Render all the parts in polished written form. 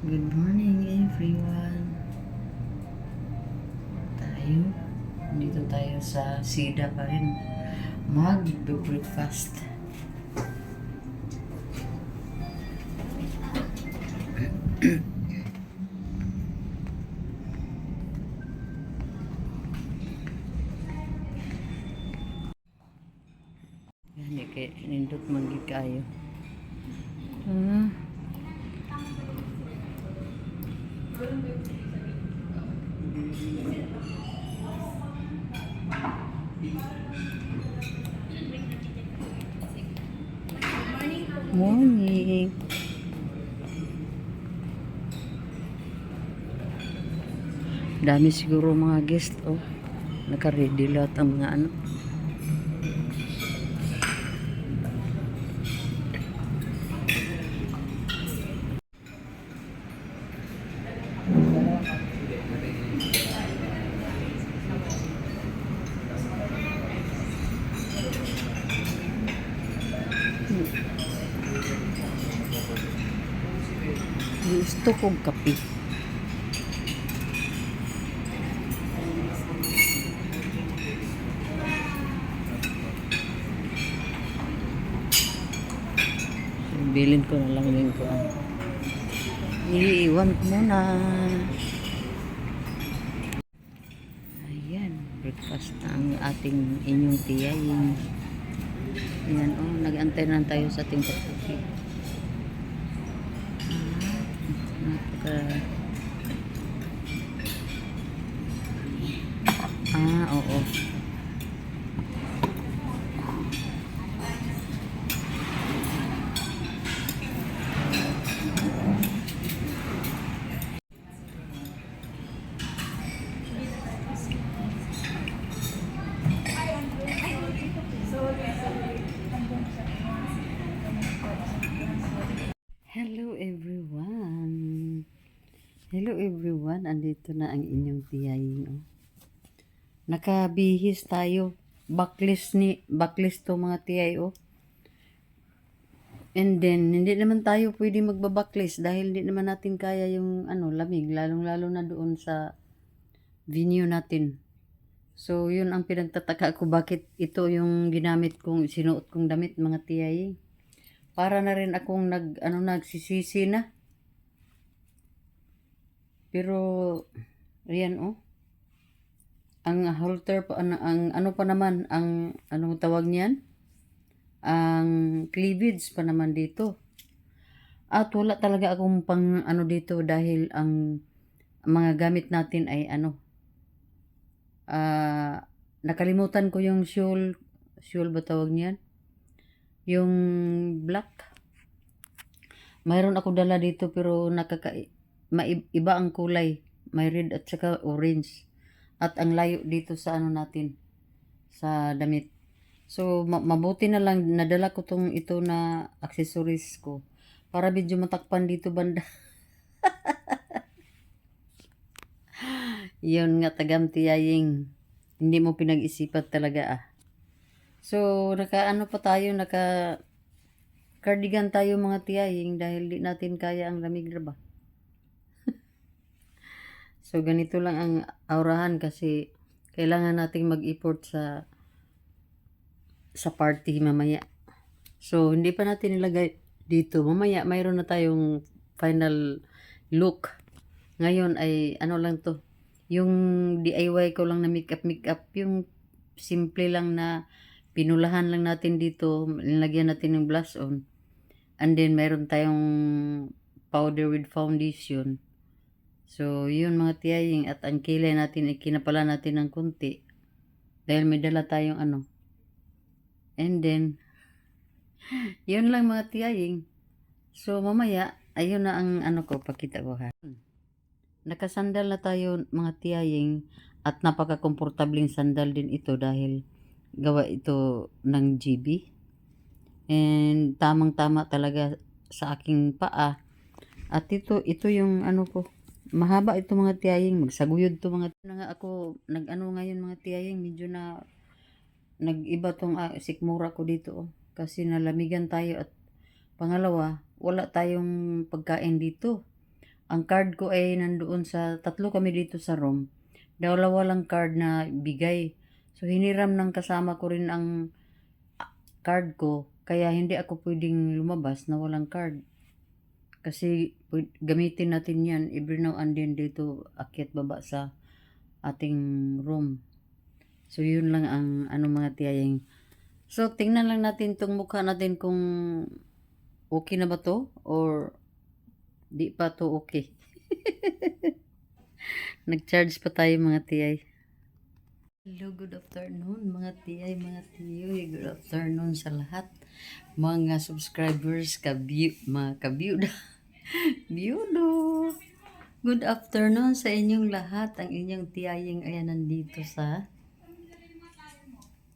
Good morning everyone. Tayo, dito tayo sa Sida pa rin. Mag-breakfast. Yan, kay nindot manggit kayo. Ah. Morning. Dami siguro mga guest, oh. Naka-ready lahat ang mga ano. Gusto kong kape. Bilin ko na lang din ko. Iiwan ko muna. Ayan, breakfast na ang ating inyong tiyayin. Ayan, oh, nag-antay na tayo sa ating kape. Oo. Hello everyone. Hello everyone. Andito na ang inyong tiyayin. Oh. Nakabihis tayo. Backlist to mga tiyay. Oh. And then, hindi naman tayo pwede magbabacklist dahil hindi naman natin kaya yung lamig. Lalong-lalo na doon sa venue natin. So, yun ang pinagtataka ko. Bakit ito yung ginamit kong, sinuot kong damit mga tiyay. Para na rin akong nagsisisi na. Pero, ayan oh. Ang halter pa, ang ano pa naman, ang anong tawag niyan? Ang cleavage pa naman dito. At wala talaga akong pang dito dahil ang mga gamit natin ay nakalimutan ko yung shawl ba tawag niyan? Yung black. Mayroon ako dala dito pero iba ang kulay. May red at saka orange. At ang layo dito sa natin, sa damit. So, mabuti na lang nadala ko ito na accessories ko para medyo matakpan dito banda. Yun nga tagam tiyaying. Hindi mo pinag-isipan talaga So, naka cardigan tayo mga tiyaying dahil di natin kaya ang lamig ba. So, ganito lang ang aurahan kasi kailangan nating mag-effort sa party mamaya. So, hindi pa natin nilagay dito. Mamaya, mayroon na tayong final look. Ngayon ay lang to. Yung DIY ko lang na makeup. Yung simple lang na pinulahan lang natin dito. Nilagyan natin ng blush on. And then, mayroon tayong powder with foundation. So, yun mga tiyaying. At ang kilay natin, ikinapala natin ng kunti. Dahil may dala tayong And then, yun lang mga tiyaying. So, mamaya, ayun na ang ko, pakita ko ha. Nakasandal na tayo mga tiyaying at napaka-komportabling sandal din ito dahil gawa ito ng GB. And tamang-tama talaga sa aking paa. At ito yung ko. Mahaba ito mga tiyaying. Magsaguyod to mga na nga ako. Ngayon mga tiyaying. Medyo na nag-iba tong sikmura ko dito. Oh. Kasi nalamigan tayo at pangalawa, wala tayong pagkain dito. ang card ko ay nandoon sa, tatlo kami dito sa room. Dalawa lang card na bigay. So, hiniram ng kasama ko rin ang card ko. Kaya hindi ako pwedeng lumabas na walang card. Kasi gamitin natin yan every now and then dito akyat baba sa ating room. So, yun lang ang mga tiyaying. So, tingnan lang natin tong mukha natin kung okay na ba to or di pa to okay. Nag-charge pa tayo mga tiyay. Hello, good afternoon mga tiyay, mga tiyoy. Good afternoon sa lahat. Mga subscribers, mga kabiyuda. Biyudo. Good afternoon sa inyong lahat. Ang inyong tiyaying ayan nandito sa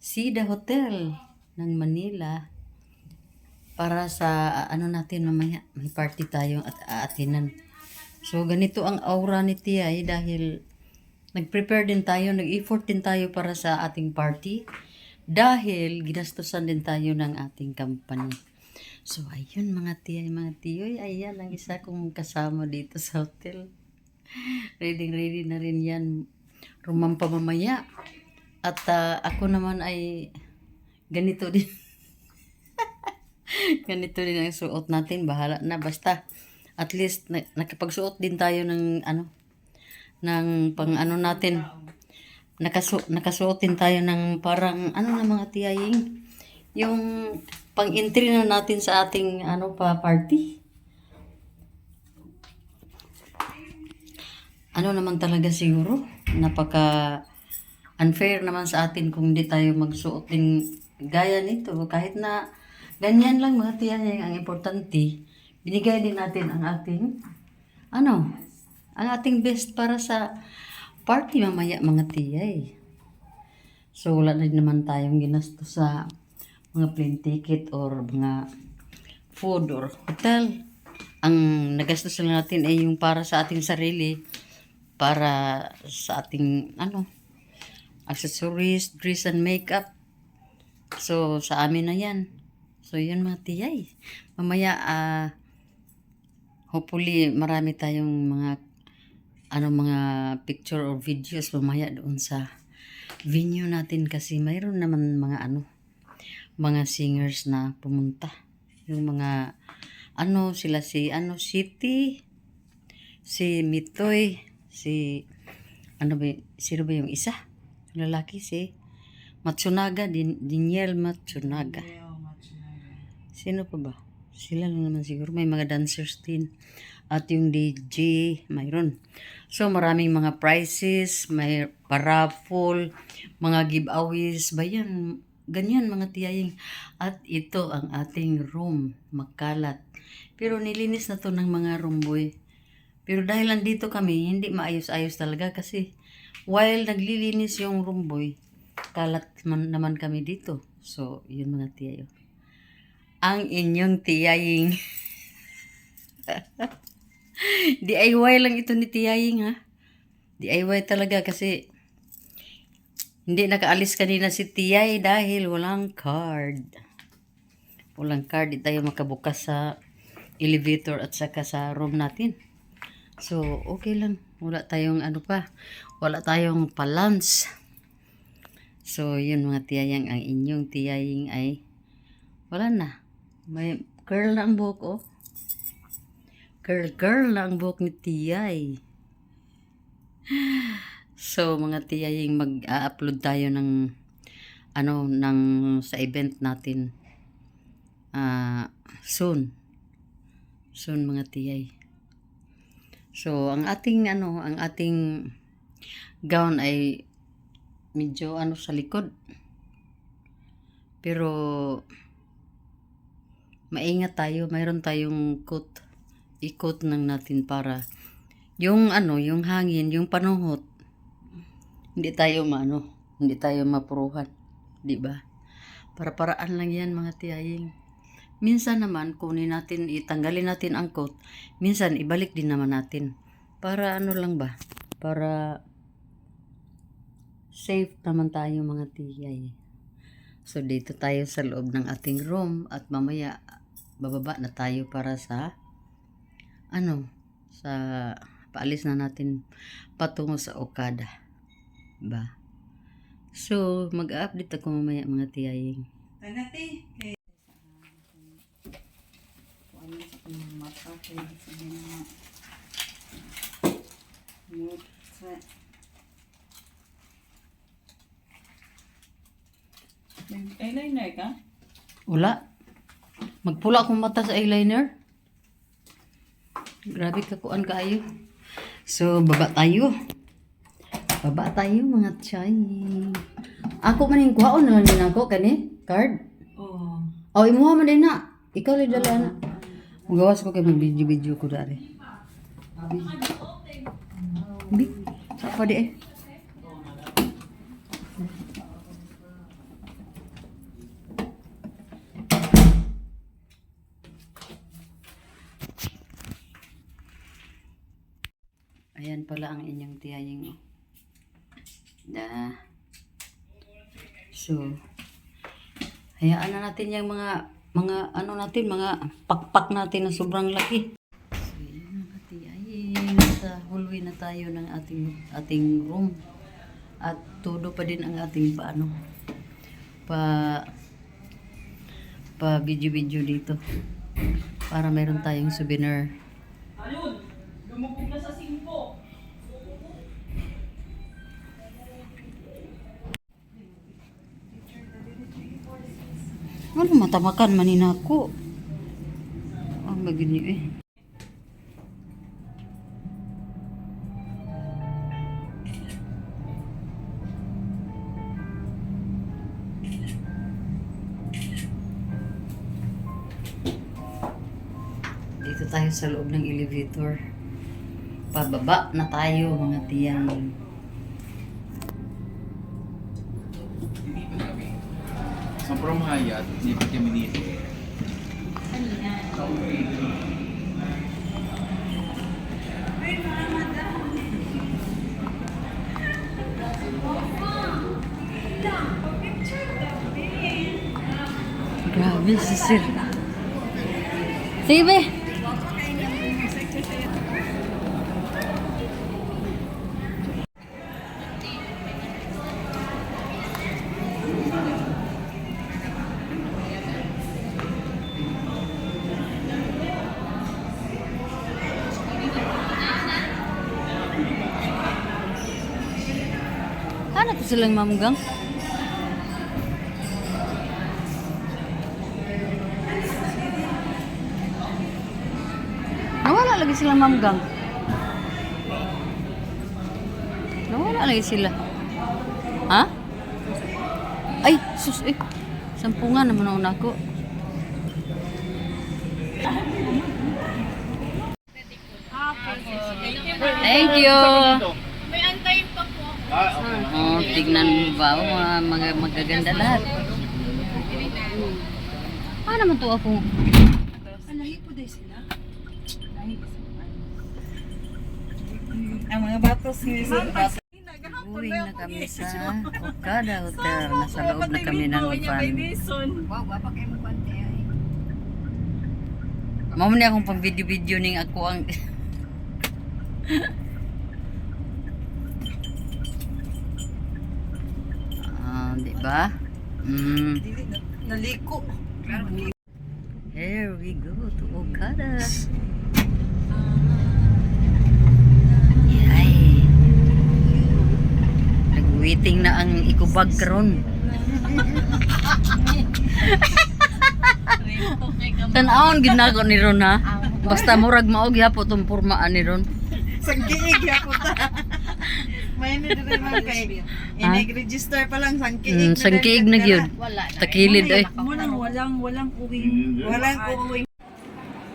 Sida Hotel ng Manila. Para sa natin mamaya, may party tayo at aatinan. So, ganito ang aura ni Tiyay dahil nag-prepare din tayo, nag-effort din tayo para sa ating party dahil ginastusan din tayo ng ating company. So, ayun mga Tiyay, mga tiyoy, ayan ang isa kong kasama dito sa hotel. Ready na rin yan. Rumampa mamaya. At ako naman ay ganito din. Ganito din ang suot natin, bahala na basta at least nakapagsuot din tayo ng ng pang natin. Nakasuot din tayo ng parang na mga tiyaying yung pang entry na natin sa ating party. Naman talaga siguro napaka unfair naman sa atin kung hindi tayo magsuot din gaya nito kahit na ganyan lang mga tiyay. Ang importante, binigay din natin ang ating, ang ating best para sa party mamaya mga tiyay. So, wala na naman tayong ginasto sa mga plane ticket or mga food or hotel. Ang nagastos lang natin ay yung para sa ating sarili, para sa ating, accessories, dress and makeup. So, sa amin na yan. So, yun mga tiyay. Mamaya, hopefully, marami tayong mga picture or videos mamaya doon sa venue natin kasi mayroon naman mga mga singers na pumunta. Yung mga, sila si, City, si Mitoy, si, sino ba yung isa? Lalaki si Matsunaga, Daniel Matsunaga. Sino pa ba? Sila lang naman siguro. May mga dancers din. At yung DJ, mayroon. So, maraming mga prizes, may paraffle, mga giveaways, bayan, ganyan mga tiyaying. At ito ang ating room, makalat. Pero nilinis na to ng mga room boy. Pero dahil nandito kami, hindi maayos-ayos talaga kasi while naglilinis yung room boy, kalat naman kami dito. So, yun mga tiyayo. Ang inyong tiyaying. DIY lang ito ni tiyaying ha. DIY talaga kasi hindi nakaalis kanina si tiyay dahil walang card. Walang card, di tayo makabukas sa elevator at saka sa room natin. So, okay lang. Wala tayong wala tayong palance. So, yun mga tiyayang, ang inyong tiyaying ay wala na. May curl na ang buhok, oh. Curl na ang buhok ni tiyay. So, mga tiyaying, mag-upload tayo ng sa event natin soon. Soon mga tiyay. So, ang ating gown ay medyo sa likod. Pero maingat tayo, mayroon tayong coat. I-coat nang natin para yung yung hangin, yung panuhot, hindi tayo hindi tayo mapuruhan, di ba? Para-paraan lang yan mga tiyaying. Minsan naman kunin natin, itanggalin natin ang coat, minsan ibalik din naman natin. Para lang ba? Para safe naman tayo mga tiyay. So dito tayo sa loob ng ating room at mamaya bababa na tayo para sa sa paalis na natin patungo sa Okada ba. So mag-update ako mamaya mga tiyaying. Tanati. Ano sa kanyang mata kaya sa mga eyeliner ka? Wala. Magpula akong mata sa eyeliner. Grabe kakuan kaayo. So baba tayo. Baba tayo mga chay. Ako maning kuhaon na lang din ako kani card. Oo. Oh, imuha man din na. Ikaw lang dala na. Magawas ko kay mag-video ko dari. Bi, sapa di eh. Ayan pala ang inyong tiyaying. So, hayaan na natin yung mga ano natin, mga pakpak natin na sobrang laki. So, yun mga tiyaying. Sa hallway na tayo ng ating room. At todo pa din ang ating pa video dito. Para meron tayong souvenir. Ayun! Lumubog na sa simpo! Ano matamakan manin ako? Ang bagini eh. Dito tayo sa loob ng elevator. Pababa na tayo mga tiyang. So from Hyatt, lipat kami dito. Grabe si Sir. Sige. Ano to silang mamgang? Nawala lagi silang mamgang. Nawala lagi sila. Ha? Ay, sus eh. Sampungan naman ako. Thank you. May antayin pa po. Oh, tignan mo ba? Mga magaganda lahat. Paano naman to ako? Alahi po din sila. Ang mga batos ni Sir. Uwi na kami sa Okada Hotel. Nasa loob na kami ng van. Wow, wapa kayo mo pante ay. Mamo niya akong pang video-video ning ako ang di ba? Naliko. Here we go to Okada. Yay. Nag-waiting na ang ikubag karon. Tanawon ginako ni Ron ha. Basta murag maog yapo tong pormaan ni Ron. Sangkiig yapon ta. May na din man kay. Inag-register pa lang sangkiig. Sangkiig na gyud. Takilid ay. Walang uwing. Walang uwing.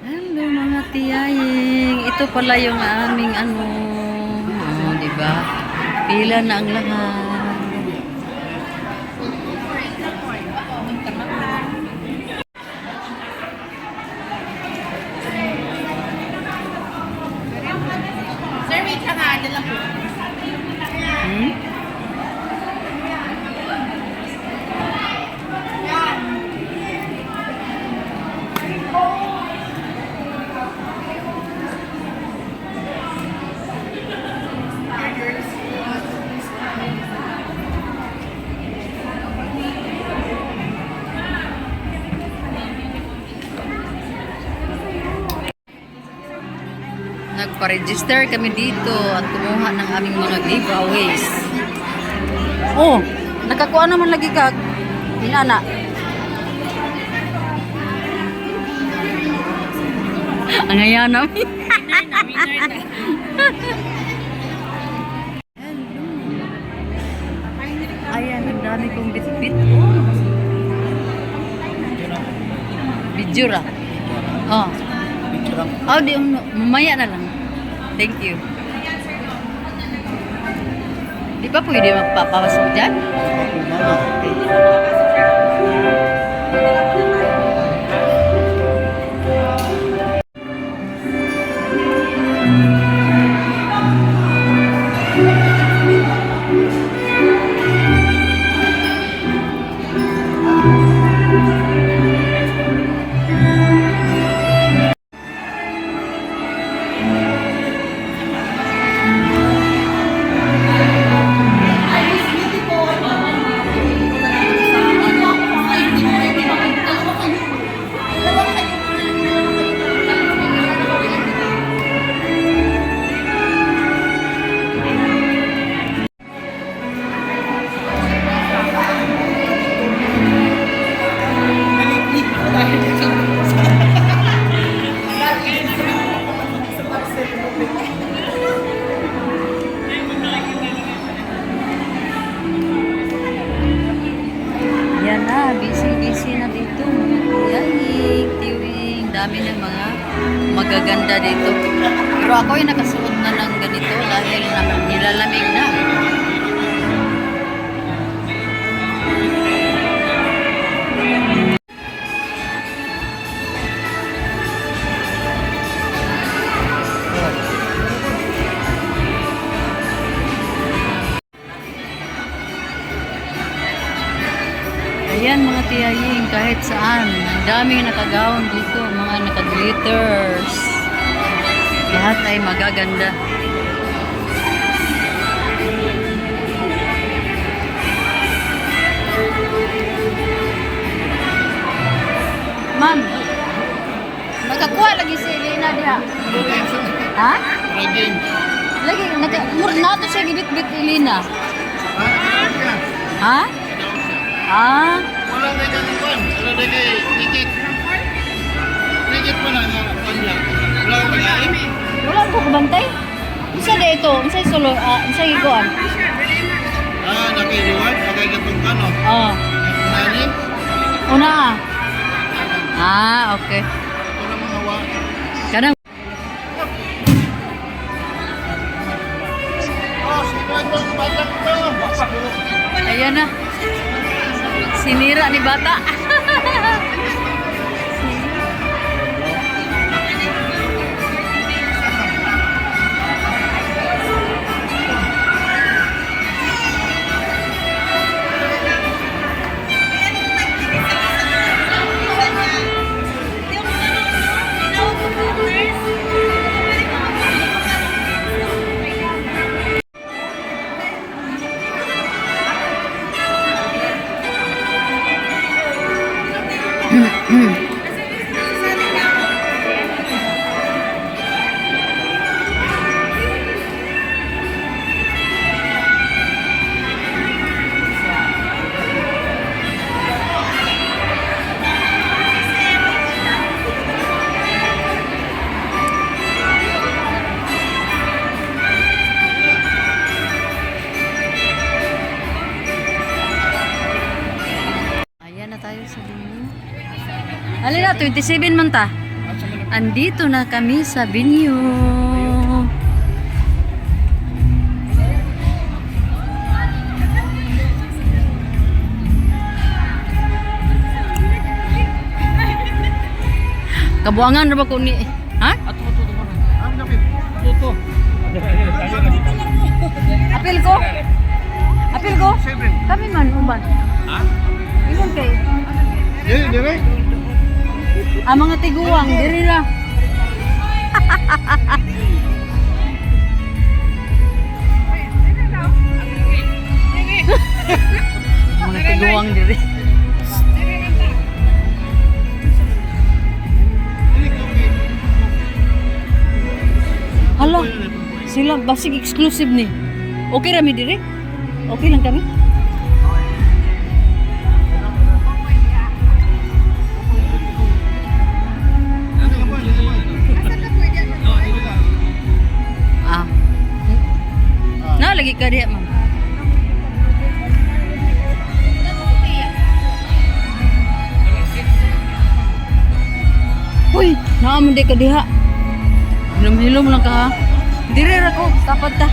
Hello mga tiyaying. Ito pala yung aming di ba? Pila na ang lahat. Sir, wait lang ha. Dala po. Nagpa-register kami dito at kumuha ng aming mga giveaways. Oh, nakakuha naman lagi kag inana. Ang ayan namin. Ayan, ang dami kong bit-bit. Video ra. Oh. Oh, di mamaya na lang. Thank you. Di ba pwede magpapawasok dyan? Yan na, busy na dito. Yayik, tiwing, dami ng mga magaganda dito. Pero ako ay nakasuot na ng ganito dahil naman nilalamig na. Ayan mga tiyaying, kahit saan. Ang daming nakagawon dito, mga nakaglitters. Lahat ay magaganda. Ma'am, nakakuha lagi si Elena diha. Ha? Lagi, nato siya gidit-bit Elena. Ha? Ah? Wala na kanipan. Wala na kay ticket. Ticket mo na nga. Wala ko pag-aim. Wala ko kubantay. Isa na ito, isa solo, isa iguan. Nakiliwan. Nakaigatong ka, no? Oh. Nani? Una. Okay. Ito na mga wa. Kanang Si Brandon, batang to. ayan na. Sinira ni bata. Alin na, 27 man ta. Andito na kami sa venue. Kabuangan na ba ko ni... Ha? Apil ko? Apil ko? Kami man, uban. Ha? Iwan kayo. Dire. Ang mga tiguang, diri na. Mga tiguang diri. Sila, basig exclusive ni. Okay rami dire? Okay lang kami? Ah. Na lagi ka diha, ma'am. Uy, naamon di ka diha. Hilom-hilom lang ka ha. Dire ra ko, tapat ta.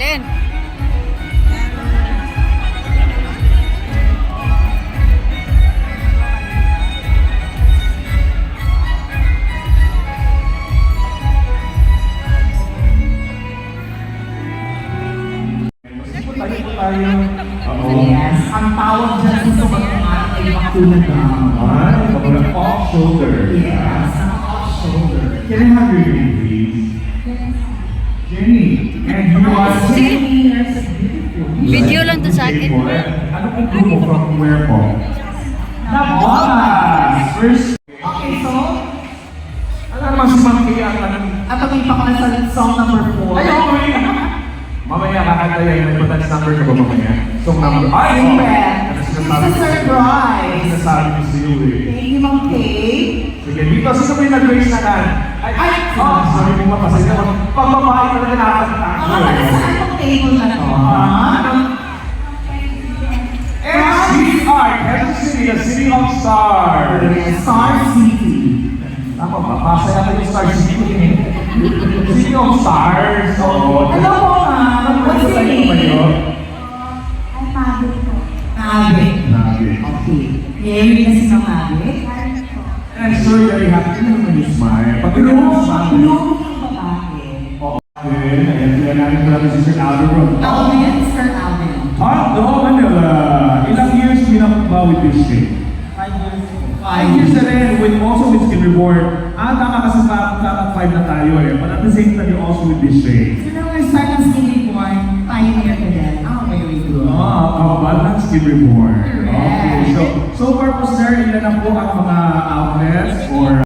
Len. Yes, ang tawag dyan sa sumatungan ay makulang. Off shoulder. Yes, ang off shoulder. Can I have your name, please? Jenny. And you are Sige. Yes, beautiful. Video lang to sa akin. Ano pong grupo from where po? Nabotas! First, Okay, so, ano naman sumangkaya ang at pag-ipak na sa song number 4. Ay, okay. Mamaya kakanta yan. May patch number ka ba mamaya? Song number. Ay, Amen. Ano It's sinasabi a ko? surprise. Sinasabi ko sa iyo eh. Thank you, Ma'am Kay. Sige, dito. Sino ba yung nag-raise na kan? Ay! Oh, sorry mo mapasay na. Pag babae talaga nakakanta. Ang saan pong table na to? Ha? SCR, Quezon City, the City of Stars. Star City. Tama ba? Pasa natin yung Star City. City of Stars. Oo. Hello po, ma'am. What's your name? Nabe. Nabi. Okay. Mary na si Ma'am Nabe. And I'm so very happy na naman yung smile. Pag ganyan mo smile. Blooming babae. Okay, ayan sila namin pala si Sir Alvaro. Alvin, Sir Alvin. Hello, Manila. Ilang years pinakaba with this thing? 5 years na rin, with also with Skin Reborn. Tama kasi kakak 5 na tayo eh. But at the same time, you're also with this thing. So, nung start ng Skinny Born, pioneer ka din. Oh, very good. Kababal ng Skin Reborn. Correct. Okay, so far po sir, ilan na po ang mga outlets or